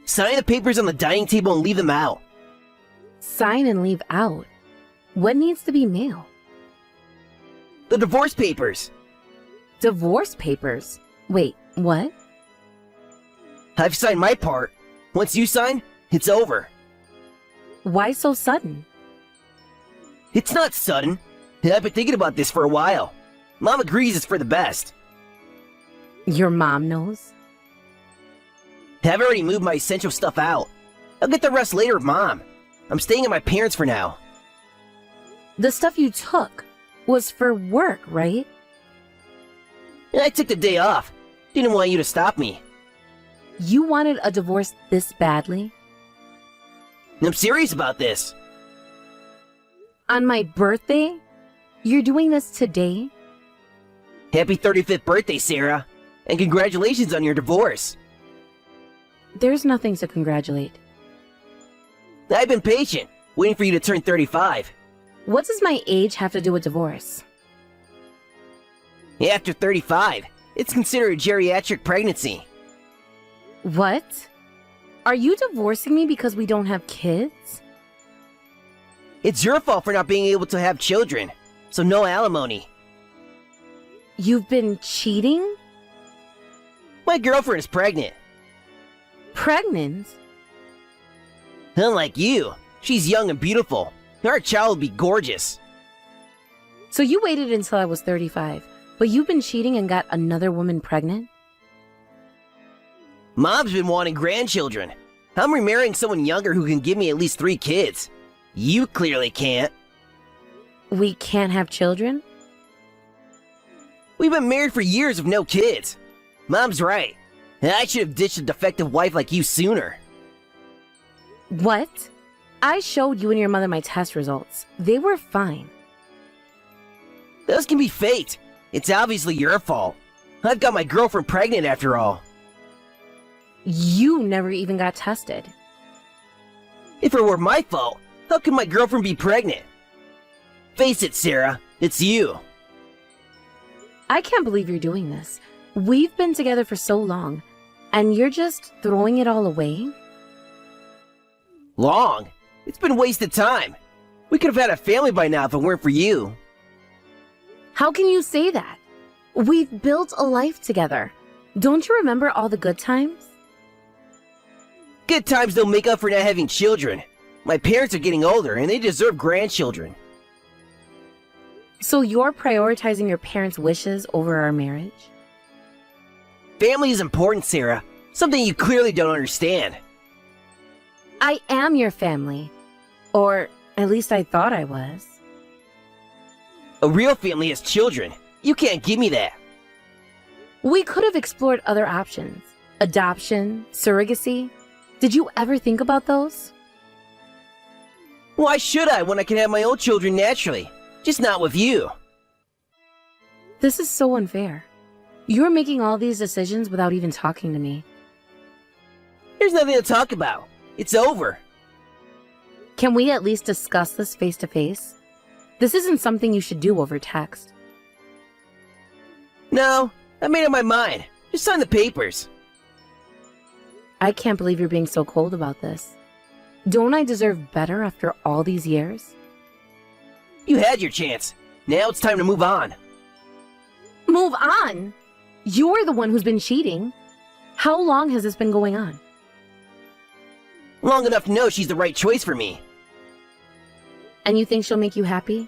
Sign the papers on the dining table and leave them out. Sign and leave out? What needs to be mailed? The divorce papers. Divorce papers? Wait, what? I've signed my part. Once you sign, it's over. Why so sudden? It's not sudden. I've been thinking about this for a while. Mom agrees it's for the best. Your mom knows? I've already moved my essential stuff out. I'll get the rest later with Mom. I'm staying at my parents' for now. The stuff you took was for work, right? I took the day off. Didn't want you to stop me. You wanted a divorce this badly? I'm serious about this. On my birthday? You're doing this today? Happy 35th birthday, Sarah. And congratulations on your divorce. There's nothing to congratulate. I've been patient, waiting for you to turn 35. What does my age have to do with divorce? After 35, it's considered a geriatric pregnancy. What? Are you divorcing me because we don't have kids? It's your fault for not being able to have children, so no alimony. You've been cheating? My girlfriend is pregnant. Pregnant? Unlike you, she's young and beautiful. Our child will be gorgeous. So you waited until I was 35, but you've been cheating and got another woman pregnant? Mom's been wanting grandchildren. I'm remarrying someone younger who can give me at least 3 kids. You clearly can't. We can't have children? We've been married for years with no kids. Mom's right. I should have ditched a defective wife like you sooner. What? I showed you and your mother my test results. They were fine. Those can be fate. It's obviously your fault. I've got my girlfriend pregnant after all. You never even got tested. If it were my fault, how could my girlfriend be pregnant? Face it, Sarah, it's you. I can't believe you're doing this. We've been together for so long, and you're just throwing it all away? Long? It's been wasted time. We could have had a family by now if it weren't for you. How can you say that? We've built a life together. Don't you remember all the good times? Good times don't make up for not having children. My parents are getting older and they deserve grandchildren. So you're prioritizing your parents' wishes over our marriage? Family is important, Sarah. Something you clearly don't understand. I am your family. Or at least I thought I was. A real family has children. You can't give me that. We could have explored other options. Adoption, surrogacy. Did you ever think about those? Why should I when I can have my own children naturally? Just not with you. This is so unfair. You're making all these decisions without even talking to me. There's nothing to talk about. It's over. Can we at least discuss this face to face? This isn't something you should do over text. No, I made up my mind. Just sign the papers. I can't believe you're being so cold about this. Don't I deserve better after all these years? You had your chance. Now it's time to move on. Move on? You're the one who's been cheating. How long has this been going on? Long enough to know she's the right choice for me. And you think she'll make you happy?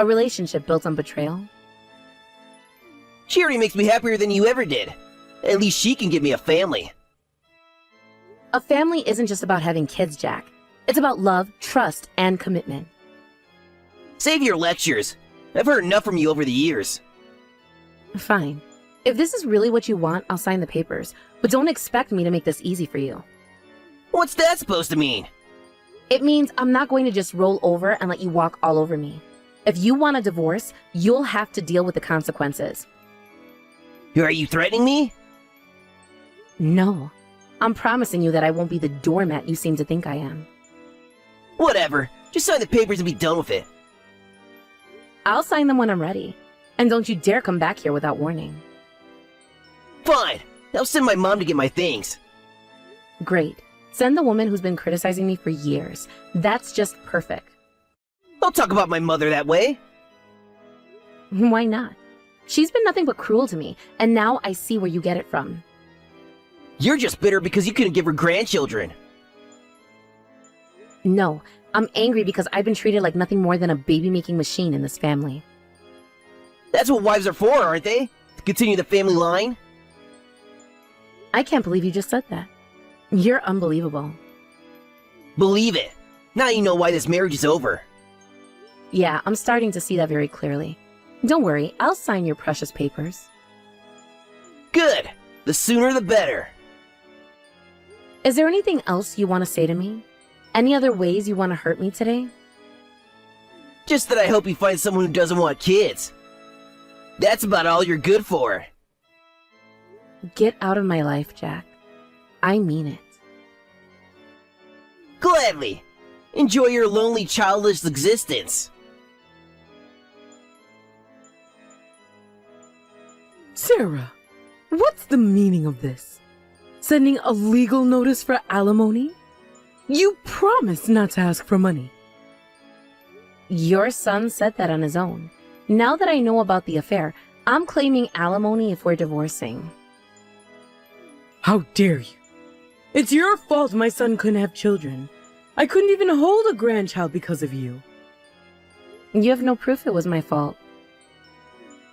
A relationship built on betrayal? She already makes me happier than you ever did. At least she can give me a family. A family isn't just about having kids, Jack. It's about love, trust, and commitment. Save your lectures. I've heard enough from you over the years. Fine. If this is really what you want, I'll sign the papers. But don't expect me to make this easy for you. What's that supposed to mean? It means I'm not going to just roll over and let you walk all over me. If you want a divorce, you'll have to deal with the consequences. Are you threatening me? No. I'm promising you that I won't be the doormat you seem to think I am. Whatever. Just sign the papers and be done with it. I'll sign them when I'm ready. And don't you dare come back here without warning. Fine. I'll send my mom to get my things. Great. Send the woman who's been criticizing me for years. That's just perfect. Don't talk about my mother that way. Why not? She's been nothing but cruel to me, and now I see where you get it from. You're just bitter because you couldn't give her grandchildren. No, I'm angry because I've been treated like nothing more than a baby-making machine in this family. That's what wives are for, aren't they? To continue the family line? I can't believe you just said that. You're unbelievable. Believe it. Now you know why this marriage is over. Yeah, I'm starting to see that very clearly. Don't worry, I'll sign your precious papers. Good. The sooner the better. Is there anything else you want to say to me? Any other ways you want to hurt me today? Just that I hope you find someone who doesn't want kids. That's about all you're good for. Get out of my life, Jack. I mean it. Gladly. Enjoy your lonely, childless existence. Sarah, what's the meaning of this? Sending a legal notice for alimony? You promised not to ask for money. Your son said that on his own. Now that I know about the affair, I'm claiming alimony if we're divorcing. How dare you? It's your fault my son couldn't have children. I couldn't even hold a grandchild because of you. You have no proof it was my fault.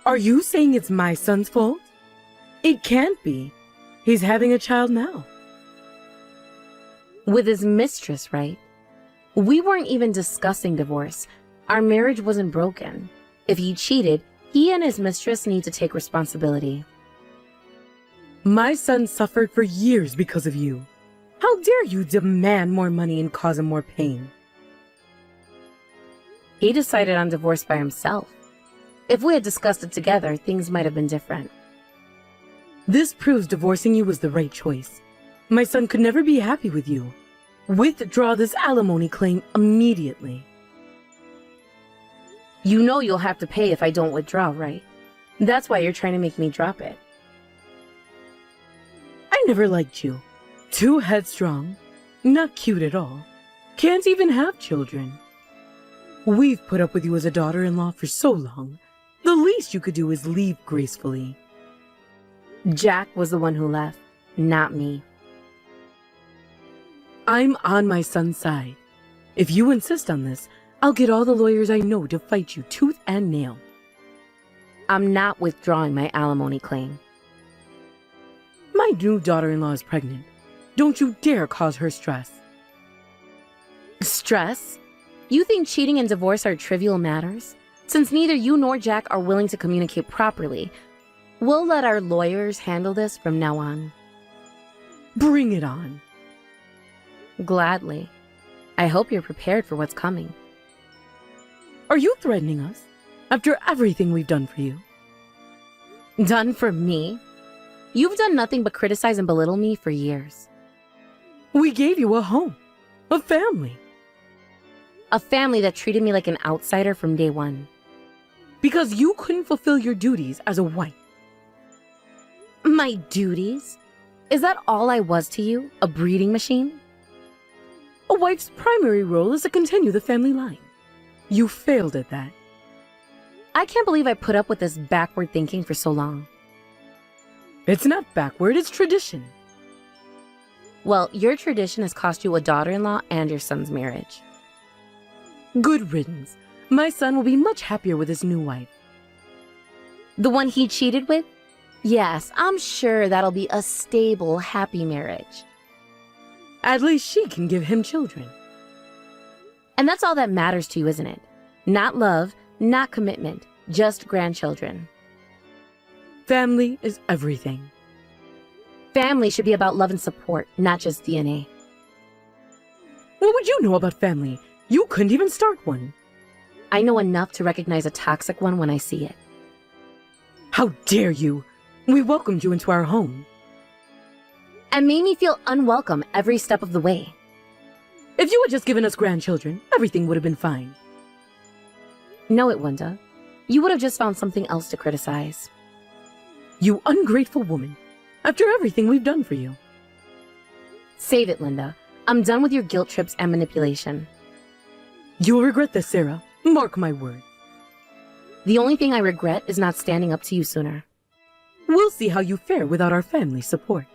Are you saying it's my son's fault? It can't be. He's having a child now. With his mistress, right? We weren't even discussing divorce. Our marriage wasn't broken. If he cheated, he and his mistress need to take responsibility. My son suffered for years because of you. How dare you demand more money and cause him more pain? He decided on divorce by himself. If we had discussed it together, things might have been different. This proves divorcing you was the right choice. My son could never be happy with you. Withdraw this alimony claim immediately. You know you'll have to pay if I don't withdraw, right? That's why you're trying to make me drop it. I never liked you. Too headstrong. Not cute at all. Can't even have children. We've put up with you as a daughter-in-law for so long. The least you could do is leave gracefully. Jack was the one who left, not me. I'm on my son's side. If you insist on this, I'll get all the lawyers I know to fight you tooth and nail. I'm not withdrawing my alimony claim. My new daughter-in-law is pregnant. Don't you dare cause her stress. Stress? You think cheating and divorce are trivial matters? Since neither you nor Jack are willing to communicate properly, we'll let our lawyers handle this from now on. Bring it on. Gladly. I hope you're prepared for what's coming. Are you threatening us? After everything we've done for you? Done for me? You've done nothing but criticize and belittle me for years. We gave you a home. A family. A family that treated me like an outsider from day one. Because you couldn't fulfill your duties as a wife. My duties? Is that all I was to you? A breeding machine? A wife's primary role is to continue the family line. You failed at that. I can't believe I put up with this backward thinking for so long. It's not backward, it's tradition. Well, your tradition has cost you a daughter-in-law and your son's marriage. Good riddance. My son will be much happier with his new wife. The one he cheated with? Yes, I'm sure that'll be a stable, happy marriage. At least she can give him children. And that's all that matters to you, isn't it? Not love, not commitment, just grandchildren. Family is everything. Family should be about love and support, not just DNA. What would you know about family? You couldn't even start one. I know enough to recognize a toxic one when I see it. How dare you! We welcomed you into our home. And made me feel unwelcome every step of the way. If you had just given us grandchildren, everything would have been fine. No, it wouldn't have. You would have just found something else to criticize. You ungrateful woman. After everything we've done for you. Save it, Linda. I'm done with your guilt trips and manipulation. You'll regret this, Sarah. Mark my word. The only thing I regret is not standing up to you sooner. We'll see how you fare without our family support.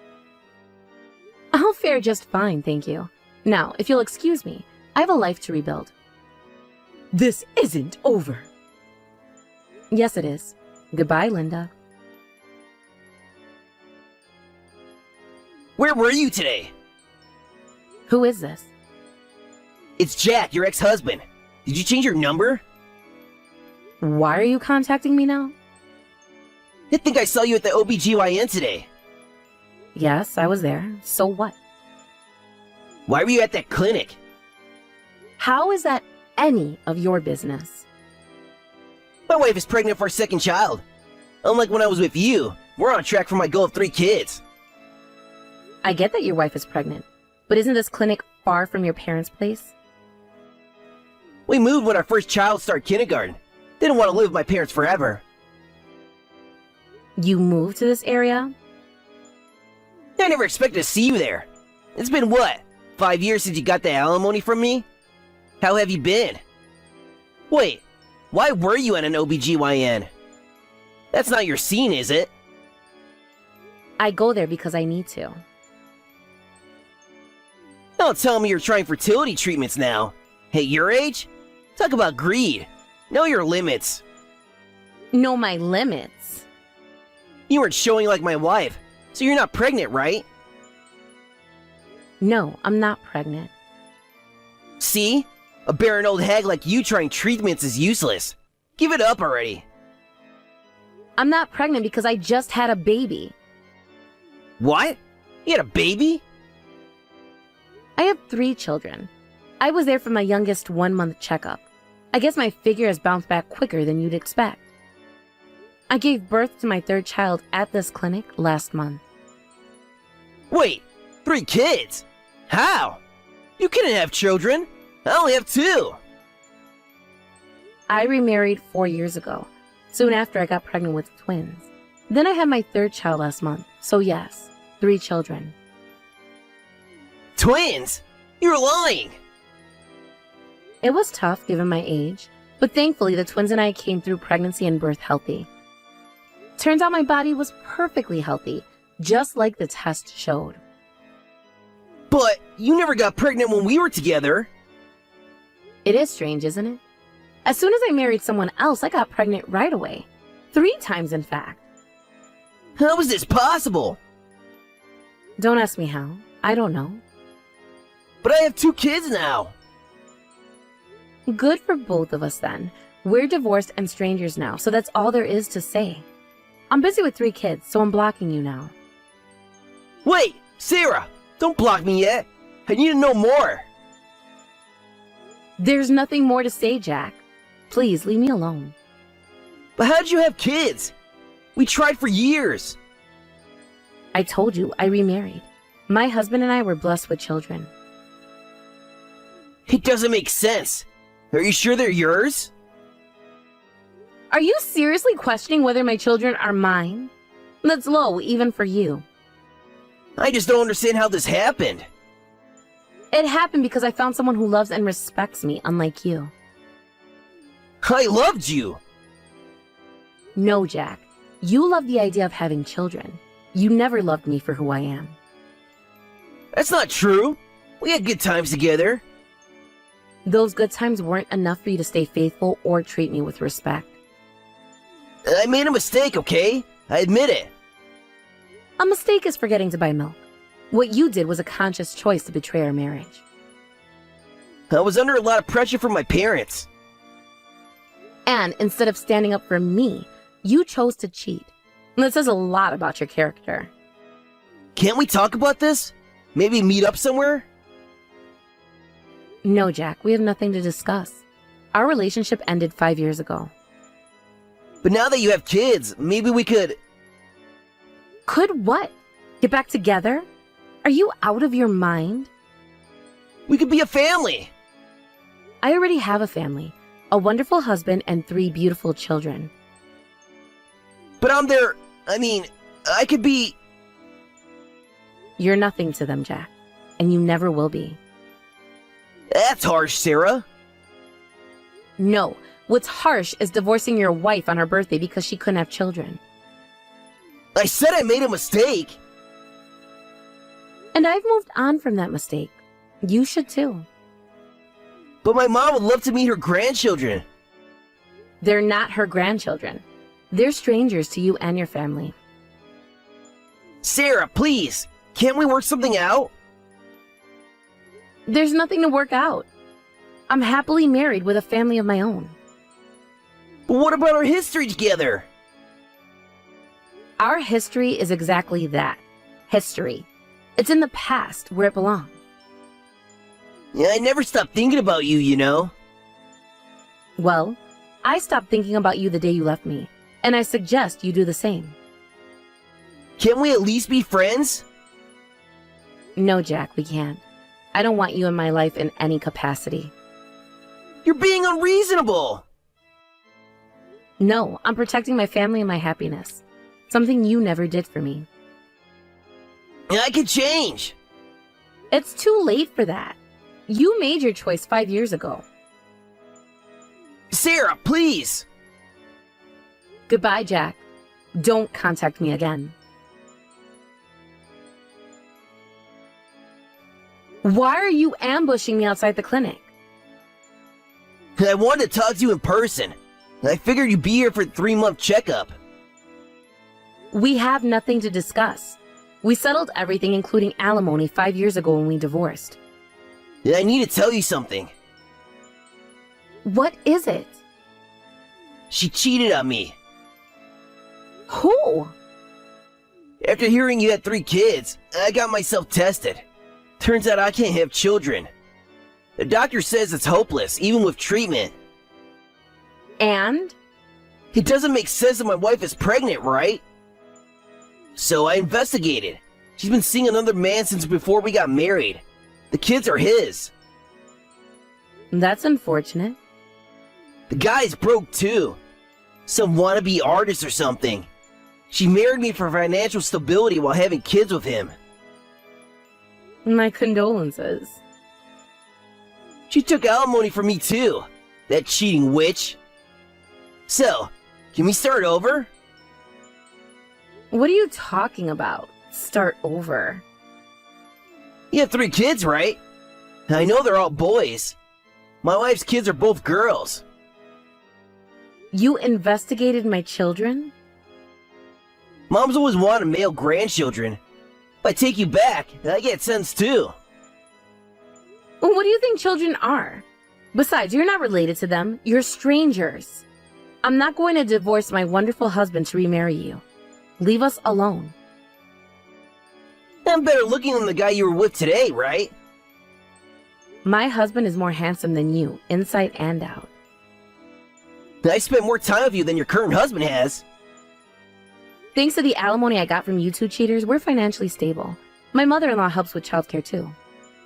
I'll fare just fine, thank you. Now, if you'll excuse me, I have a life to rebuild. This isn't over. Yes, it is. Goodbye, Linda. Where were you today? Who is this? It's Jack, your ex-husband. Did you change your number? Why are you contacting me now? I think I saw you at the OBGYN today. Yes, I was there. So what? Why were you at that clinic? How is that any of your business? My wife is pregnant for our second child. Unlike when I was with you, we're on track for my goal of 3 kids. I get that your wife is pregnant, but isn't this clinic far from your parents' place? We moved when our first child started kindergarten. Didn't want to live with my parents forever. You moved to this area? I never expected to see you there. It's been what, 5 years since you got the alimony from me? How have you been? Wait, why were you at an OBGYN? That's not your scene, is it? I go there because I need to. Don't tell me you're trying fertility treatments now. Hey, your age? Talk about greed. Know your limits. Know my limits. You weren't showing like my wife, so you're not pregnant, right? No, I'm not pregnant. See? A barren old hag like you trying treatments is useless. Give it up already. I'm not pregnant because I just had a baby. What? You had a baby? I have 3 children. I was there for my youngest 1-month checkup. I guess my figure has bounced back quicker than you'd expect. I gave birth to my 3rd child at this clinic last month. Wait, 3 kids? How? You couldn't have children. I only have 2. I remarried 4 years ago, soon after I got pregnant with twins. Then I had my 3rd child last month, so yes, 3 children. Twins? You're lying. It was tough given my age, but thankfully the twins and I came through pregnancy and birth healthy. Turns out my body was perfectly healthy, just like the test showed. But you never got pregnant when we were together. It is strange, isn't it? As soon as I married someone else, I got pregnant right away. 3 times, in fact. How is this possible? Don't ask me how. I don't know. But I have 2 kids now. Good for both of us then. We're divorced and strangers now, so that's all there is to say. I'm busy with 3 kids, so I'm blocking you now. Wait, Sarah, don't block me yet. I need to know more. There's nothing more to say, Jack. Please, leave me alone. But how did you have kids? We tried for years. I told you, I remarried. My husband and I were blessed with children. It doesn't make sense. Are you sure they're yours? Are you seriously questioning whether my children are mine? That's low, even for you. I just don't understand how this happened. It happened because I found someone who loves and respects me, unlike you. I loved you. No, Jack. You love the idea of having children. You never loved me for who I am. That's not true. We had good times together. Those good times weren't enough for you to stay faithful or treat me with respect. I made a mistake, okay? I admit it. A mistake is forgetting to buy milk. What you did was a conscious choice to betray our marriage. I was under a lot of pressure from my parents. And instead of standing up for me, you chose to cheat. That says a lot about your character. Can't we talk about this? Maybe meet up somewhere? No, Jack, we have nothing to discuss. Our relationship ended 5 years ago. But now that you have kids, maybe we could... Could what? Get back together? Are you out of your mind? We could be a family. I already have a family, a wonderful husband and 3 beautiful children. But I'm their... I could be... You're nothing to them, Jack. and you never will be. That's harsh, Sarah. No, what's harsh is divorcing your wife on her birthday because she couldn't have children. I said I made a mistake. And I've moved on from that mistake. You should too. But my mom would love to meet her grandchildren. They're not her grandchildren. They're strangers to you and your family. Sarah, please. Can't we work something out? There's nothing to work out. I'm happily married with a family of my own. But what about our history together? Our history is exactly that. History. It's in the past where it belongs. Yeah, I never stopped thinking about you, you know. Well, I stopped thinking about you the day you left me, and I suggest you do the same. Can't we at least be friends? No, Jack, we can't. I don't want you in my life in any capacity. You're being unreasonable. No, I'm protecting my family and my happiness. Something you never did for me. I could change. It's too late for that. You made your choice 5 years ago. Sarah, please. Goodbye, Jack. Don't contact me again. Why are you ambushing me outside the clinic? I wanted to talk to you in person. I figured you'd be here for a 3-month checkup. We have nothing to discuss. We settled everything, including alimony, 5 years ago when we divorced. I need to tell you something. What is it? She cheated on me. Who? After hearing you had 3 kids, I got myself tested. Turns out I can't have children. The doctor says it's hopeless, even with treatment. And? It doesn't make sense that my wife is pregnant, right? So I investigated. She's been seeing another man since before we got married. The kids are his. That's unfortunate. The guy's broke too. Some wannabe artist or something. She married me for financial stability while having kids with him. My condolences. She took alimony from me too. That cheating witch. So, can we start over? What are you talking about? Start over. You have 3 kids, right? I know they're all boys. My wife's kids are both girls. You investigated my children? Mom's always wanted male grandchildren. If I take you back, I get sense too. What do you think children are? Besides, you're not related to them. You're strangers. I'm not going to divorce my wonderful husband to remarry you. Leave us alone. I'm better looking than the guy you were with today, right? My husband is more handsome than you, inside and out. I spent more time with you than your current husband has. Thanks to the alimony I got from you 2 cheaters, we're financially stable. My mother-in-law helps with childcare too.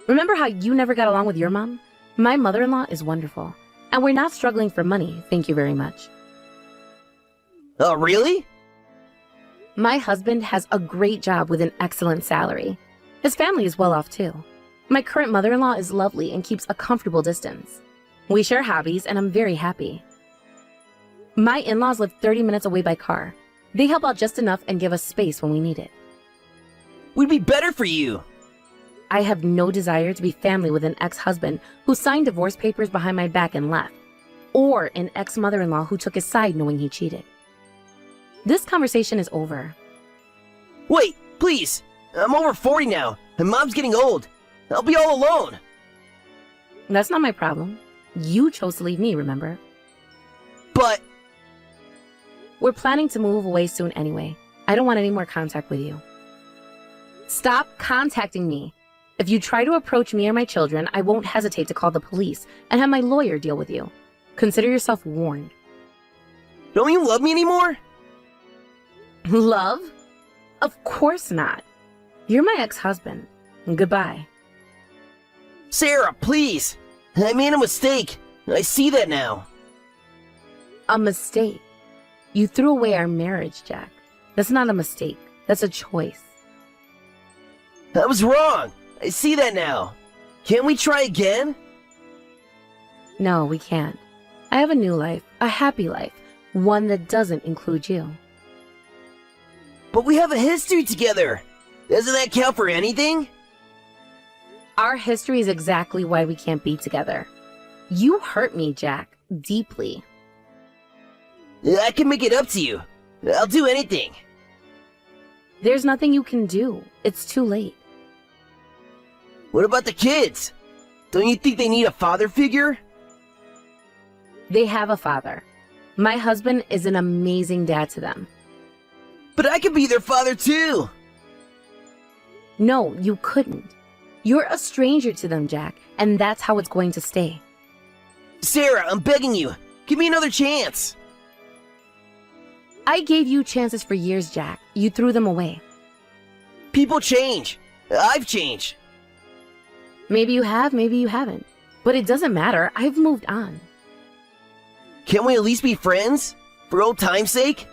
Remember how you never got along with your mom? My mother-in-law is wonderful. And we're not struggling for money, thank you very much. Oh, really? My husband has a great job with an excellent salary. His family is well off too. My current mother-in-law is lovely and keeps a comfortable distance. We share hobbies and I'm very happy. My in-laws live 30 minutes away by car. They help out just enough and give us space when we need it. We'd be better for you. I have no desire to be family with an ex-husband who signed divorce papers behind my back and left, or an ex-mother-in-law who took his side knowing he cheated. This conversation is over. Wait, please. I'm over 40 now, and Mom's getting old. I'll be all alone. That's not my problem. You chose to leave me, remember? But We're planning to move away soon anyway. I don't want any more contact with you. Stop contacting me. If you try to approach me or my children, I won't hesitate to call the police and have my lawyer deal with you. Consider yourself warned. don't you love me anymore? Love? Of course not. You're my ex-husband. Goodbye. Sarah, please. I made a mistake. I see that now. A mistake. You threw away our marriage, Jack. That's not a mistake. That's a choice. I was wrong. I see that now. Can't we try again? No, we can't. I have a new life, a happy life, one that doesn't include you. But we have a history together. Doesn't that count for anything? Our history is exactly why we can't be together. You hurt me, Jack, deeply. I can make it up to you. I'll do anything. There's nothing you can do. It's too late. What about the kids? Don't you think they need a father figure? They have a father. My husband is an amazing dad to them. But I could be their father too. No, you couldn't. You're a stranger to them, Jack, and that's how it's going to stay. Sarah, I'm begging you. Give me another chance. I gave you chances for years, Jack. You threw them away. People change. I've changed. Maybe you have, maybe you haven't. But it doesn't matter. I've moved on. Can't we at least be friends? For old time's sake?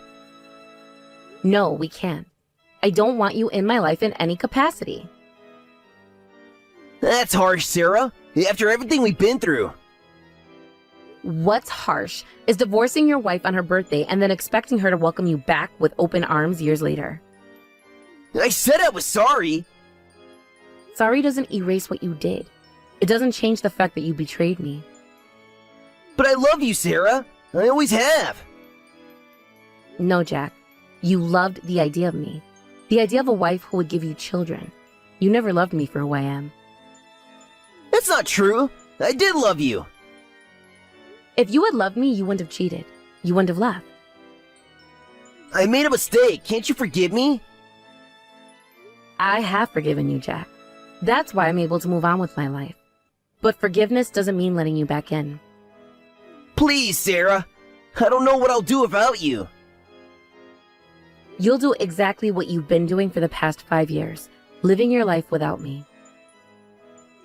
No, we can't. I don't want you in my life in any capacity. That's harsh, Sarah. After everything we've been through. What's harsh is divorcing your wife on her birthday and then expecting her to welcome you back with open arms years later. I said I was sorry. Sorry doesn't erase what you did. It doesn't change the fact that you betrayed me. But I love you, Sarah. I always have. No, Jack. You loved the idea of me. The idea of a wife who would give you children. You never loved me for who I am. That's not true. I did love you. If you had loved me, you wouldn't have cheated. You wouldn't have left. I made a mistake. Can't you forgive me? I have forgiven you, Jack. That's why I'm able to move on with my life. But forgiveness doesn't mean letting you back in. Please, Sarah. I don't know what I'll do without you. You'll do exactly what you've been doing for the past 5 years, living your life without me.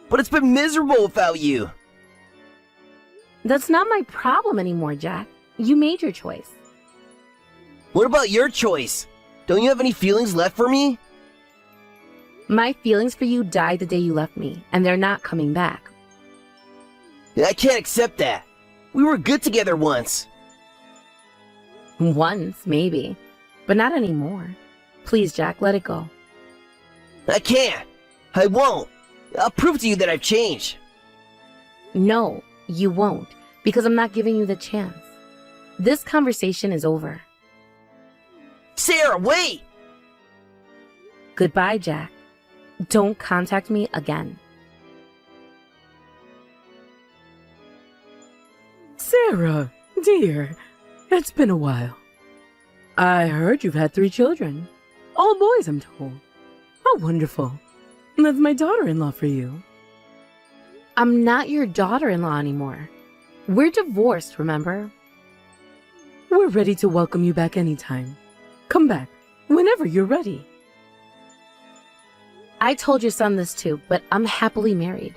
But it's been miserable without you. That's not my problem anymore, Jack. You made your choice. What about your choice? Don't you have any feelings left for me? My feelings for you died the day you left me, and they're not coming back. I can't accept that. We were good together once. Once, maybe. But not anymore. Please, Jack, let it go. I can't. I won't. I'll prove to you that I've changed. No, you won't, because I'm not giving you the chance. This conversation is over. Sarah, wait! Goodbye, Jack. Don't contact me again. Sarah, dear, it's been a while. I heard you've had 3 children. All boys, I'm told. How wonderful. That's my daughter-in-law for you. I'm not your daughter-in-law anymore. We're divorced, remember? We're ready to welcome you back anytime. Come back, whenever you're ready. I told your son this too, but I'm happily married.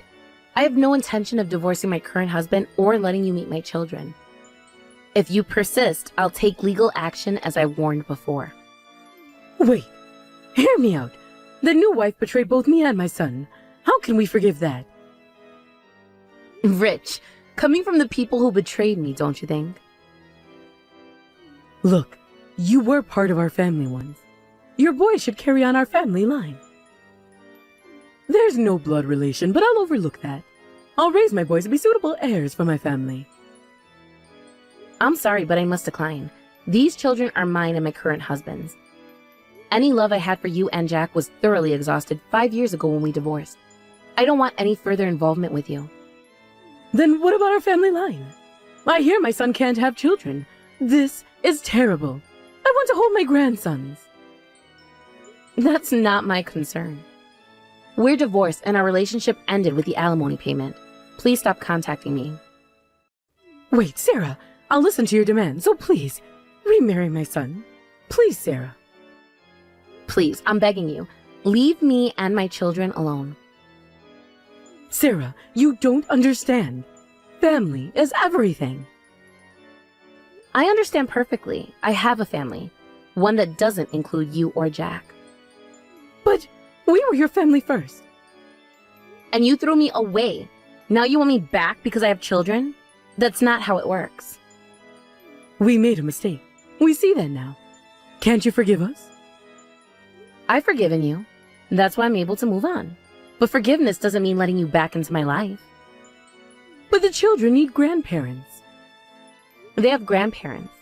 I have no intention of divorcing my current husband or letting you meet my children. If you persist, I'll take legal action as I warned before. Wait, hear me out. The new wife betrayed both me and my son. How can we forgive that? Rich, coming from the people who betrayed me, don't you think? Look, you were part of our family once. Your boy should carry on our family line. There's no blood relation, but I'll overlook that. I'll raise my boys to be suitable heirs for my family. I'm sorry, but I must decline. These children are mine and my current husband's. Any love I had for you and Jack was thoroughly exhausted 5 years ago when we divorced. I don't want any further involvement with you. Then what about our family line? I hear my son can't have children. This is terrible. I want to hold my grandsons. That's not my concern. We're divorced and our relationship ended with the alimony payment. Please stop contacting me. Wait, Sarah, I'll listen to your demands, so please, remarry my son. Please, Sarah. Please, I'm begging you. Leave me and my children alone. Sarah, you don't understand. Family is everything. I understand perfectly. I have a family. One that doesn't include you or Jack. But we were your family first. and you threw me away. Now you want me back because I have children? That's not how it works. We made a mistake. We see that now. Can't you forgive us? I've forgiven you. That's why I'm able to move on. But forgiveness doesn't mean letting you back into my life. But the children need grandparents. They have grandparents.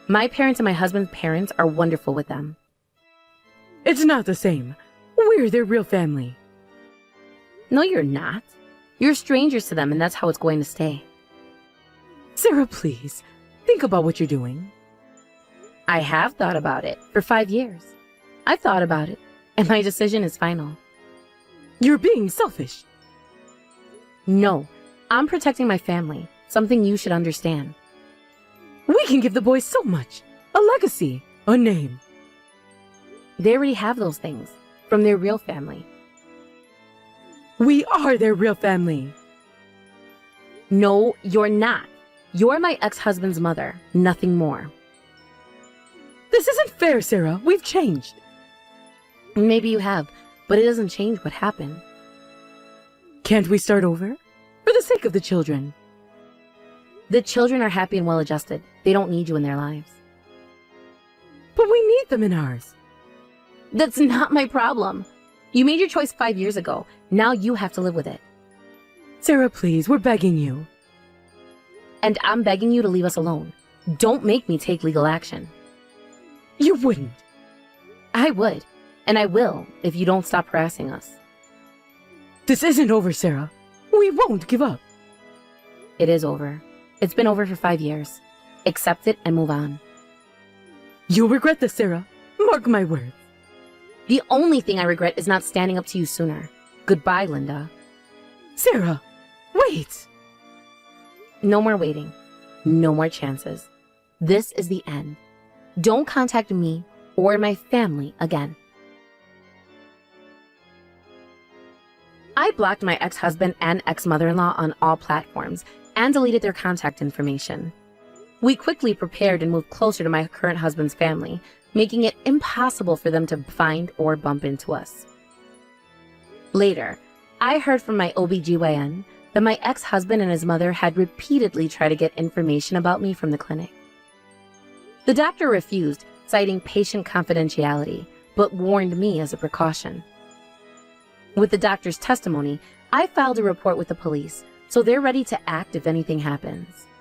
My parents and my husband's parents are wonderful with them. It's not the same. We're their real family. No, you're not. You're strangers to them, and that's how it's going to stay. Sarah, please. Think about what you're doing. I have thought about it for 5 years. I've thought about it, and my decision is final. You're being selfish. No, I'm protecting my family, something you should understand. We can give the boys so much. A legacy. A name. They already have those things from their real family. We are their real family. No, you're not. You're my ex-husband's mother, nothing more. This isn't fair, Sarah. We've changed. Maybe you have, but it doesn't change what happened. Can't we start over? For the sake of the children. The children are happy and well-adjusted. They don't need you in their lives. But we need them in ours. That's not my problem. You made your choice 5 years ago. Now you have to live with it. Sarah, please, we're begging you. And I'm begging you to leave us alone. Don't make me take legal action. You wouldn't. I would, and I will if you don't stop harassing us. This isn't over, Sarah. We won't give up. It is over. It's been over for 5 years. Accept it and move on. You'll regret this, Sarah. Mark my words. The only thing I regret is not standing up to you sooner. Goodbye, Linda. Sarah, wait! No more waiting. No more chances. This is the end. Don't contact me or my family again. I blocked my ex-husband and ex-mother-in-law on all platforms and deleted their contact information. We quickly prepared and moved closer to my current husband's family, making it impossible for them to find or bump into us. Later, I heard from my OBGYN that my ex-husband and his mother had repeatedly tried to get information about me from the clinic. The doctor refused, citing patient confidentiality, but warned me as a precaution. With the doctor's testimony, I filed a report with the police, so they're ready to act if anything happens.